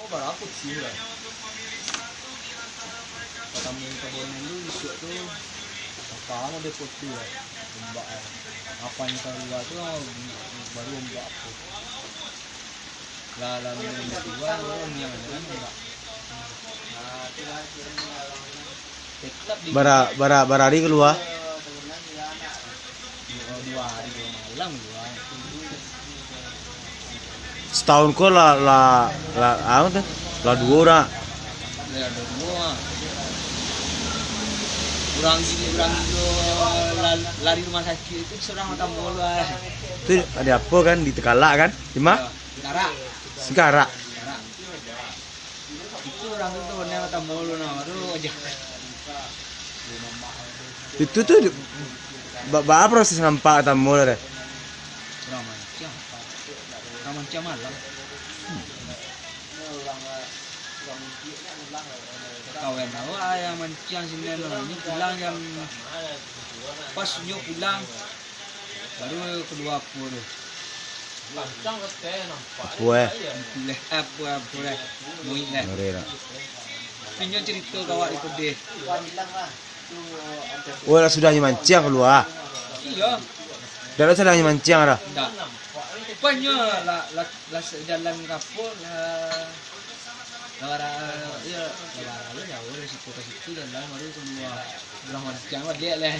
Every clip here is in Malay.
Oh, berapa sih lah? Pertama kebun dulu isuk tu, pertama dia putih lah, ombak. Apa yang kedua tu baru ombak tu. Lalu yang kedua orang yang dengan ombak. Bara hari keluar. 2 hari malam dua. Setahun kok lah apa tuh? Lah 2 orang. Ya ada semua. Kurang gitu lari rumah sakit itu seorang mata bola. Itu ada apa kan di Tekalak kan? Di mana? Sekarang. Sekarang. Itu orang itu warna mata bola baru aja. Itu tuh apa proses nampak tamu deh? Ramanca malam. Kawan tahu ayam mancang sini ini pulang jam pas nyok pulang baru kedua aku tu. Weh. Boleh apa boleh. Muin dah. Ngeri lah. Pinjam cerita kawat ikut dia. Oh lah sudah mancing keluar. Iya. Dah sudah mancing dah. Tak. Rupanya lah jalan kapur lah ya jauh dari situ ke situ dan lain baru keluar udah mancing dia lah.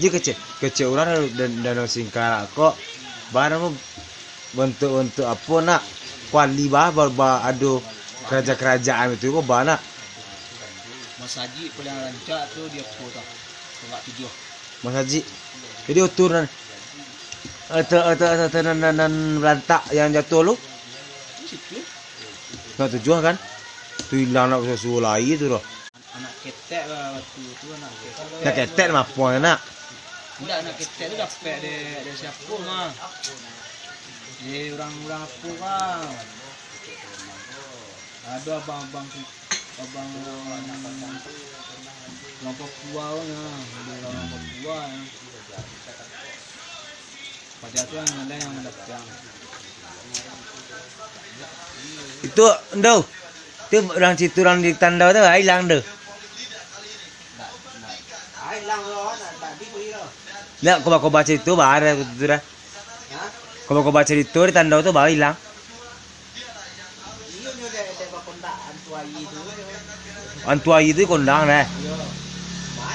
Jadi kecil orang dan singkar kok barang bentuk apa nak kuali bah adu kerajaan itu kok banyak. Mas Haji paling rancak tu dia kota enggak 7. Mas Haji. Jadi uturan nan belantak yang jatuh lu. Situ. Nak tujuan kan? Tu hilang nak susu lagi tu dah. Anak ketek lah waktu tu anak ketek. Nak ketek mah apa nak? Enggak anak ketek tu dapat dari siapa mah. Dia orang-orang apa kan. Ada abang Papua nya, orang Papua. Pada tu yang ada yang datang. Itu ndau. Tu orang situ orang di tanda tu hilang dah. Hilang loh, tak dibeli loh. Nak kau baca itu bahara tu dah. Kau baca itu di tanda tu baru hilang. Iya nyo dek kontak antuai itu. Antua itu kondang dah. Iya.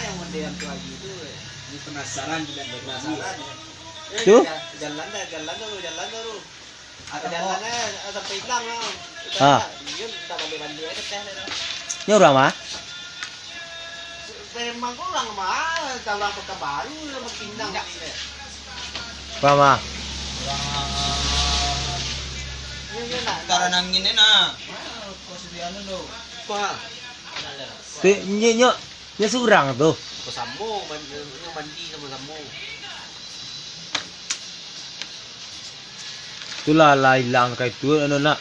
Yang mende antuai itu. Ini penasaran juga penasaran. Tu? Jalan dulu. Ada jalannya sampai hilang lah. Dia tak balik aja teh dah. Ni orang mah? Memang orang mah kalau kota baru lepas pindah ni. Pama. Karena angin ni nak. Kau sediaan tu. Kau. Tu nya surang tu. Bersambung mandi sama-sama. Itulah lah hilang kayak itu nak.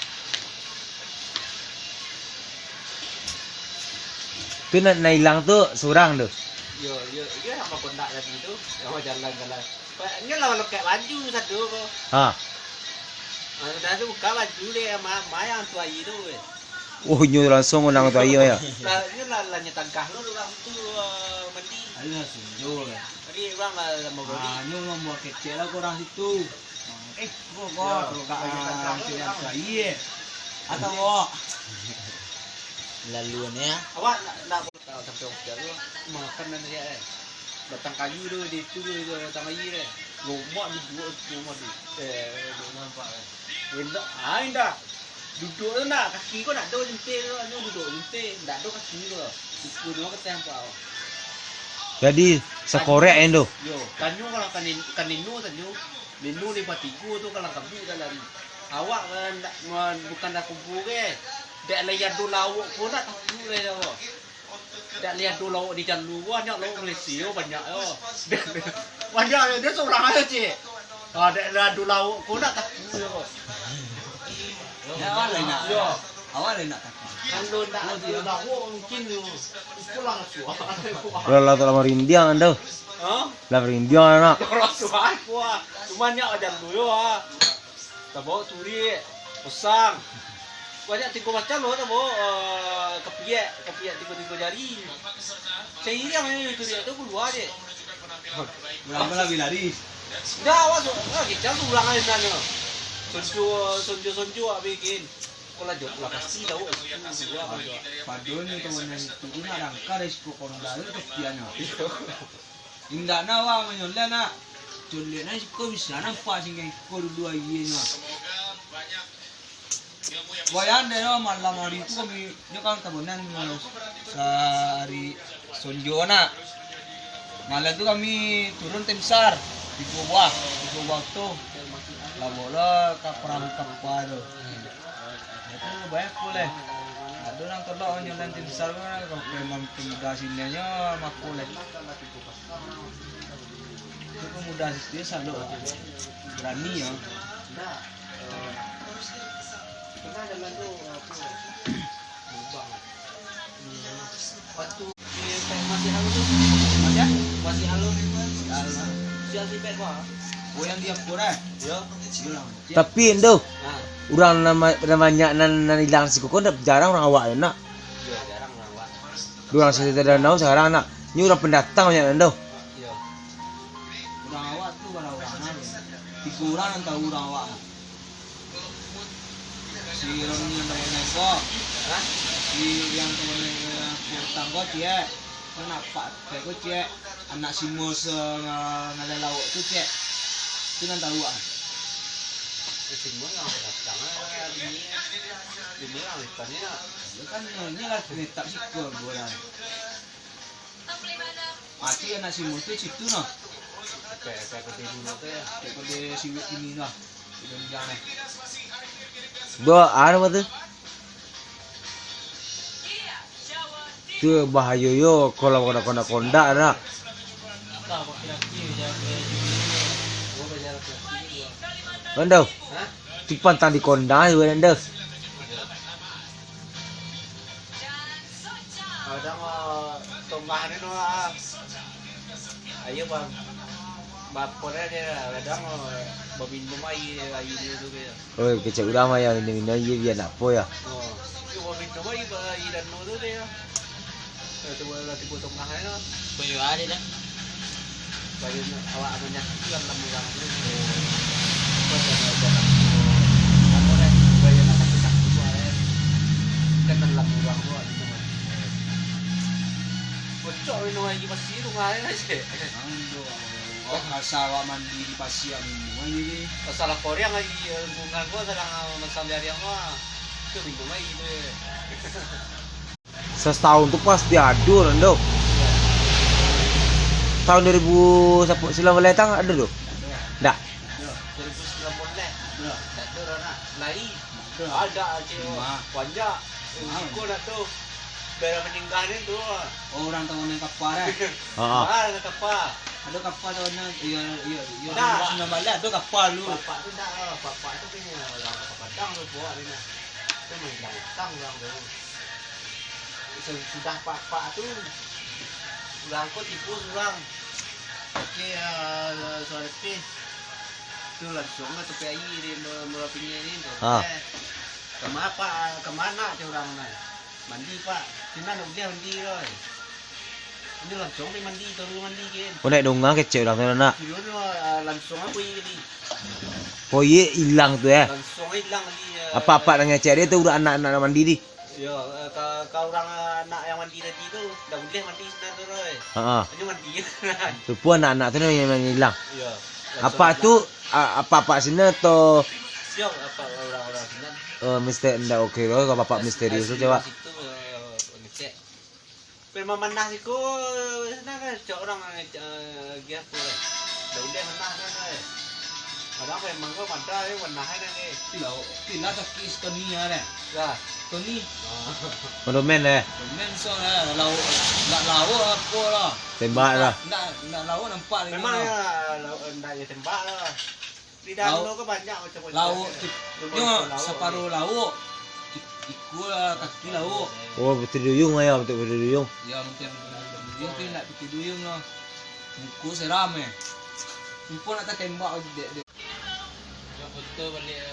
Tu nak hilang tu surang tu. Yo sama kontak tadi tu. Sama jalan. Ini lah kalau kayak baju satu kau. Ha. Dah tu buka baju dia yang tua itu. Oh nyu langsung orang tu ayo ya. Lah ini lah nyetangkah lu orang tu mandi. Ayo sunjul. Tadi orang lah sama body. Nyu mau kecil lah orang situ. Gua nyetangkah iya. Atau gua lalu ni ya. Awak nak sampai hotel tu makan dan dia datang kayu tu di situ tu datang kayu dia. Rumah ni rumah tu. Nampak kan. Indah. Duduk tu nak kaki kau nak do jentik tu, ni duduk jentik, tak do kaki tu. Ikut dua ketem apa. Jadi sekorek endo. Yo, kanyu kalau kaninu tanyu. Ninu ni patigu tu kalau kamu dalam. Awak kan bukan dah kumpul ke. Dak lihat do lawak pun nak tahu ke apa. Dak lihat do lawak di jalan luar banyak lawak Malaysia banyak yo. Banyak dia seorang aja cik. Dak lihat do lawak pun nak tahu apa. Awak nak takut. Kalau nak mungkin pulang suara. Lah tu lama rindiang anda. Lah rindiang nak. Kalau suara cuma nyak aja dulu ah. Tak bawa turi. Usang. Banyak tiga macam loh, tabo kepiak tiga jari. Saya yang itu dia tuh keluar aja. Berapa lagi lari? Dah awas, kita tuh ulang aja nanya. Sonjo bikin. Kalau jauh lah pasti tahu. Padahal nih kawan itu ini ada resiko kondal itu kepiannya. Indah nawa menyolah nak. Jolnya sih kau bisa nampak sih kayak kau dulu aja nih. Wayan deh malam hari itu kami dia kan tabunan sehari sonjona. Malam itu kami turun tim sar di bawah tuh. Lah bola ke perangkap padu. Itu banyak boleh. Ada orang tolak nyolan tim sar kan kalau memang pemudasinnya makule. Itu pemuda dia selalu berani ya. Kita jalan tuh lubang. Waktu masih halus tuh. Masih halus. Sial si pet wah. Oh yang dia pura. Yo. Tapi endo Nah, orang namanya nan hilang si koko jarang orang awak nak. yo jarang lawak. Dua orang saya tidak tahu sekarang nak. Ini orang pendatang banyak endo. Yo. Orang awak tuh kalau orang tiga orang yang tahu orang awak. Si Roni yang bayar neko, Hah? si yang temennya tangga dia, kenapa? Kayak dia anak si Mus ngalalawak tuh dia, itu kan tahu ah. Semua yang datang ini orang ikannya. Dia kan ini lah netap sih kau bola. Mati anak si Mus tuh situ noh, Kayak ke dulu tuh ya. kayak pada si Wik ini noh, itu jangan. Ano tuh? Tuh bahaya yo kalau konda nak. Tak pakai lagi jangan. Gua bayar lagi. Endo, Hah? tipan tadi konda yo endo. Ada mau tombahan itu ayo bang. Bapornya dia kadang babin lumai ayu itu dia. Oh, kecil udah mah ya ini dia nak po ya. Oh, itu babin lumai dan itu dia. Itu boleh dipotong mahal. Bayu ada dah. Bayu awak banyak yang kamu orang itu. Apa deh? Bayu nak tak dua deh. Kan dalam orang tu ada tu. Bocor ini lagi pasti rumah ini aja. Ando, oh masalah mandi di pasir ini, jadi. Masalah Korea lagi hubungan gua sedang masalah yang mah. Itu minggu mai itu. Setahun tuh pasti adur endo. Tahun 2000 silam beletang ada tuh. Ndak. 2019. Tak ada orang lari. Ada cewek. Banyak. Kau nak tu. Biar meninggal ni tu. Orang tahu yang kapal eh. Heeh. Ada kapal. Ada kapal tahu yang iya Dah. 19 ada kapal lu. Bapak tu dah. Bapak tu punya orang Padang tu buat ni. Tu meninggal tang orang tu. Sudah pak tu. Orang kau tipu orang. Okey, soal ni. Tu langsung lah tu PI dia merapinya ni tu. Ah. Kemana tu orang ni? Mandi pak. Sini nak dia mandi rồi. Ini langsung ni mandi, terus mandi kan. Oh naik dongang kecil orang tu nak. Kilo ni langsung aku ni. Oh ye hilang tuh ya. Langsung hilang lagi. Apa-apa dengan cek dia tu udah anak-anak mandi di. Ya, kau orang anak yang mandi tadi tu dah boleh mandi sana tu rồi. Heeh. Ini mandi. Tu pun anak-anak tu yang hilang. Ya. Apa tu apa-apa sini atau Siap apa orang-orang sini. misteri ndak oke loh kalau bapak misterius tu coba. Situ ngecek. Memang manah siku sana kan cak orang giat tu. Dah boleh manah kan. Kadang memang kau mandah manah kan ni. Tila sakit Tony ada. Ya. Tony, Monumen men so lau apa lah. tembak lah. Nak lau nampak Memang ya ndak ya tembak lah. Di dalam tu banyak macam-macam. Lau itu separuh lau. Ikut lah kaki lau. Oh betul duyung ya betul duyung. Ya mungkin duyung tu nak pergi duyung lah. Muka seram eh. Mumpun nak tembak dia. Yang betul balik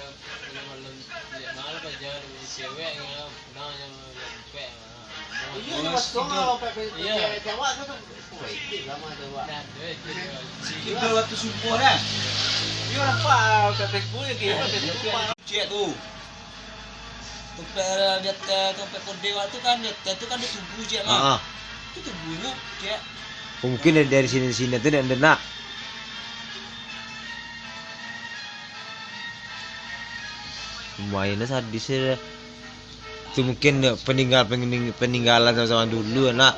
Iya, mas kau pakai Jawa tu politik lama Jawa. Kita waktu subuh dah. Iya, apa pakai Facebook ke apa? Cek tu. Tempat dia tempat Kodewa tu kan dia kan dia subuh je mah. Itu tubuhnya cek. Mungkin dari sini tu dan nak. Lumayan sadis ya. Itu mungkin peninggalan sama dulu nak.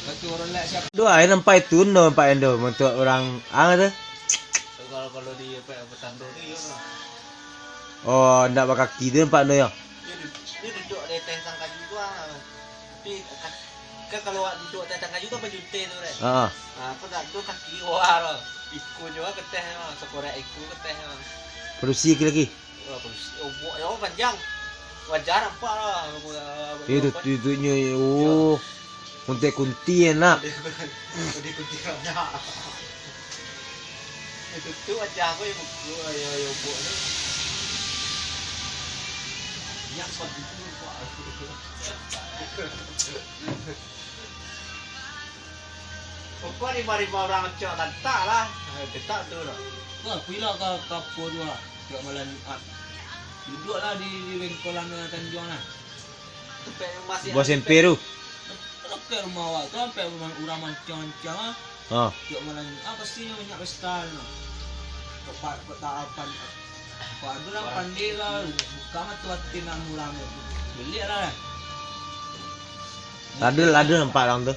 Waktu orang lek siap. Doa nampak itu nampak endo untuk orang tu. Kalau di petando ni ya. Oh, nak pakai kaki tu nampak no ya. Dia duduk di atas tangga juga. Tapi kan kalau duduk atas tangga juga penjunte tu kan. Ha. Apa tak tu kaki wah. Iku juga keteh sekorek iku keteh. Produksi lagi. Oh panjang. Wajar apa lah. Itu oh. Kunti enak. Di kunci banyak. Itu wajah aku yang buat ni. Yang seperti itu Pak. Pokok ni mari orang cak tak lah. Tak tu lah. Wah, pila ka kapo dua. Cak malam Jumat. Duduklah di bengkolan dengan Tanjung lah. Tempat yang masih Bos emperu. Dekat rumah awak tu sampai rumah orang mancang-mancang ah. Ha. Cak malam Jumat pastinya banyak pesta lah. Tempat petaapan. Pak tu lah pandai lah. Buka mata hati nak mulang. Beli lah. Ada nampak orang tu.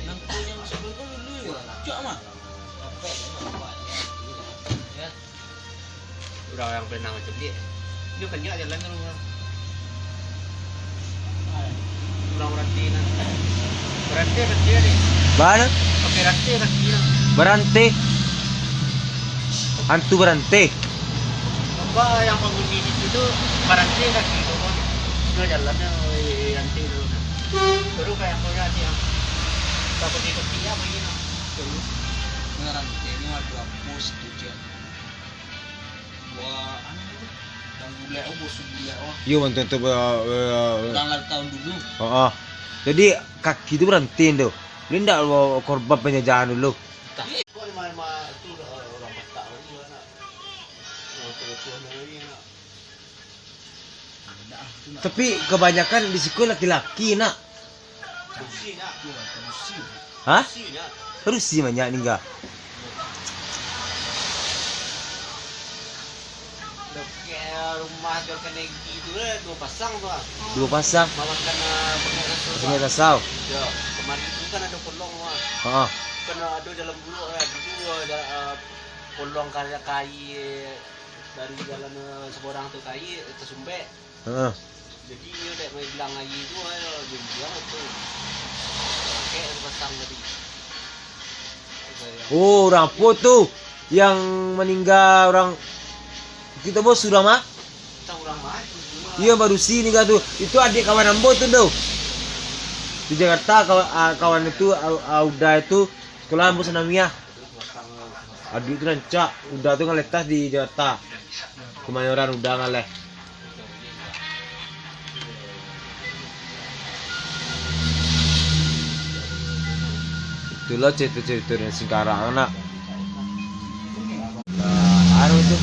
Nampak yang sebelum tu dulu ya. Cak mah. Orang yang pernah macam dia. Dia banyak jalan kan orang. Orang rantai nak. Rantai kecil ni. Mana? Pakai rantai kecil. Berantai. Hantu berantai. Apa yang penghuni di situ rantai kaki tu kan. Dia jalannya rantai tu. Baru kayak punya dia. Tapi di kaki dia begini. Dengan rantai ada pos tu je. Wah, anu tu. Dan gulai bos gulai oh. Yo bantu tu. Tanggal tahun dulu. Oh. Jadi kaki tu berantai tu. Dia tak korban penjajahan dulu. Tak. Kau ni mana tu orang Batak lagi nak. Tua-tua lagi nak. Tapi kebanyakan di sekolah laki-laki nak. Kursi nak. Kursi. Hah? Kursi nak. Terus sih banyak ni enggak. Rumah jual kena gitu lah, 2 pasang tu lah. 2 pasang. Malah kena Sungai Tasau. Ya, kemarin itu kan ada kolong lah. Ha. Kena ada dalam buluk lah. Dulu kolong karya kayu dari jalan seborang tu kayu tersumbek. Ha. Jadi dia tak main bilang lagi tu dia bilang tu. Pakai pasang tadi. Oh, orang apa tu yang meninggal orang kita bos sudah mah? Tahu orang mah. Iya baru sini kan tu. Itu adik kawan ambo tu tu. Di Jakarta kawan itu Auda itu sekolah ambo Sanamia. Adik itu rancak. Udah tu kan letas di Jakarta. Kemayoran udah ngaleh. Itulah cerita-cerita yang sekarang nak. Anu itu.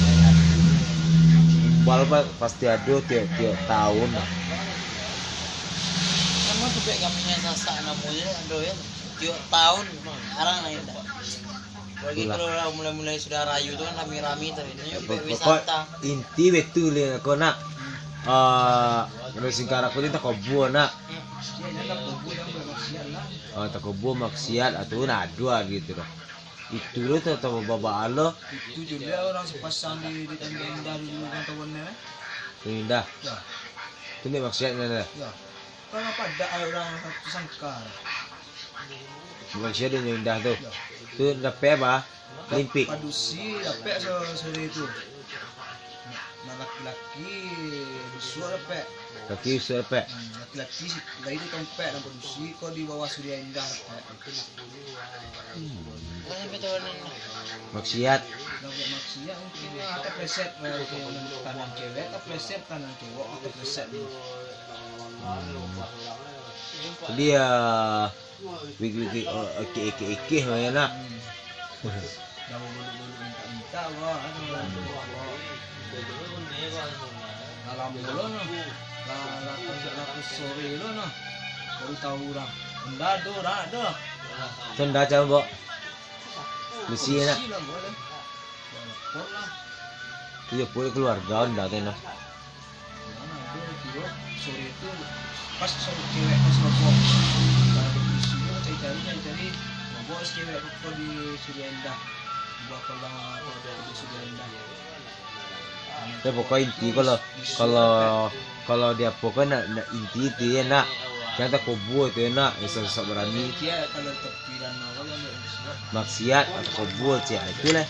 Walaupun pasti ada tiap tahun. Kamu tu baik kami yang sasak namanya ando ya. Tiap tahun arang lain dah. Bagi kalau mulai sudah rayu tu kan rami-rami tu ini wisata. Inti betul le aku nak. Kalau sekarang aku ni tak kebun nak. Tak kebun maksiat atau nak dua gitu dah. Itu lo tahu bapa Allah. Itu juga orang sepasang di Tanda Indah dulu kan kawannya. Indah. Ya. Itu ni maksiatnya dah. Ya. Kan apa ada orang satu sangkar. Maksiat yang indah tu. Tu dapat apa? Limpik. Padusi dapat sore itu. Nah laki-laki disuruh dapat. Kaki sepek. Laki-laki sih, lah itu tempat dan produksi kok di bawah Surya Indah. Maksiat. Lagu maksiat mungkin atau preset kanan cewek atau preset kanan cowok atau preset. Jadi ya wiki oke ya nak. Dah bulu-bulu minta wah dalam bulu no. Laku sore lo no. Baru tahu orang. Dah. Senda coba. Mesti nak. Iya boleh keluarga anda tena. Sore itu pas sore cewek pas rokok. Cari bos cewek rokok di Surya Indah. Buat kolam di Surya Indah. Tapi pokoknya inti kalau dia pokoknya nak inti itu ya nak. Jangan tak kubur itu ya nak. Esok berani. Dia kalau terpidana kalau Maksiat atau kubur sih itulah.